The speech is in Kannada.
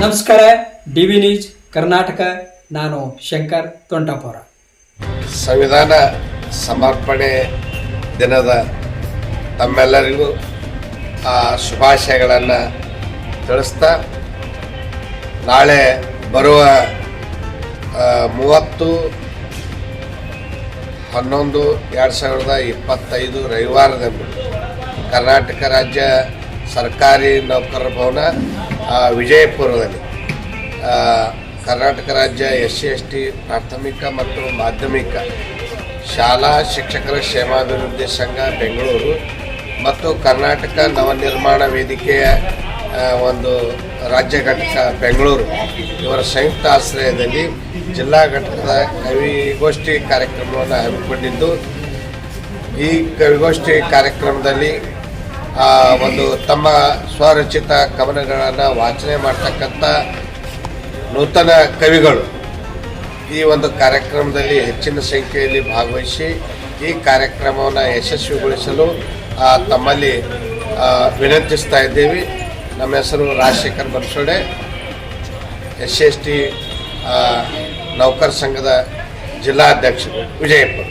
ನಮಸ್ಕಾರ. DV news Karnataka. ನಾನು ಶಂಕರ್ ತೊಂಟಾಪುರ. ಸಂವಿಧಾನ ಸಮರ್ಪಣೆ ದಿನದ ತಮ್ಮೆಲ್ಲರಿಗೂ ಶುಭಾಶಯಗಳನ್ನು ತಿಳಿಸ್ತಾ, ನಾಳೆ ಬರುವ 30/11/2025 ರವಿವಾರದಂದು ಕರ್ನಾಟಕ ರಾಜ್ಯ ಸರ್ಕಾರಿ ನೌಕರರ ಭವನ ವಿಜಯಪುರದಲ್ಲಿ ಕರ್ನಾಟಕ ರಾಜ್ಯ SC/ST ಪ್ರಾಥಮಿಕ ಮತ್ತು ಮಾಧ್ಯಮಿಕ ಶಾಲಾ ಶಿಕ್ಷಕರ ಕ್ಷೇಮಾಭಿವೃದ್ಧಿ ಸಂಘ ಬೆಂಗಳೂರು ಮತ್ತು ಕರ್ನಾಟಕ ನವನಿರ್ಮಾಣ ವೇದಿಕೆಯ ಒಂದು ರಾಜ್ಯ ಘಟಕ ಬೆಂಗಳೂರು ಇವರ ಸಂಯುಕ್ತ ಆಶ್ರಯದಲ್ಲಿ ಜಿಲ್ಲಾ ಘಟಕದ ಕವಿಗೋಷ್ಠಿ ಕಾರ್ಯಕ್ರಮವನ್ನು ಹಮ್ಮಿಕೊಂಡಿದ್ದು, ಈ ಕವಿಗೋಷ್ಠಿ ಕಾರ್ಯಕ್ರಮದಲ್ಲಿ ಒಂದು ತಮ್ಮ ಸ್ವರಚಿತ ಕವನಗಳನ್ನು ವಾಚನೆ ಮಾಡ್ತಕ್ಕಂಥ ನೂತನ ಕವಿಗಳು ಈ ಒಂದು ಕಾರ್ಯಕ್ರಮದಲ್ಲಿ ಹೆಚ್ಚಿನ ಸಂಖ್ಯೆಯಲ್ಲಿ ಭಾಗವಹಿಸಿ ಈ ಕಾರ್ಯಕ್ರಮವನ್ನು ಯಶಸ್ವಿಗೊಳಿಸಲು ತಮ್ಮಲ್ಲಿ ವಿನಂತಿಸ್ತಾ ಇದ್ದೇವೆ. ನಮ್ಮ ಹೆಸರು ರಾಜಶೇಖರ್ ಬನ್ಸೋಡೆ, SC/ST ನೌಕರ ಸಂಘದ ಜಿಲ್ಲಾಧ್ಯಕ್ಷರು, ವಿಜಯಪುರ.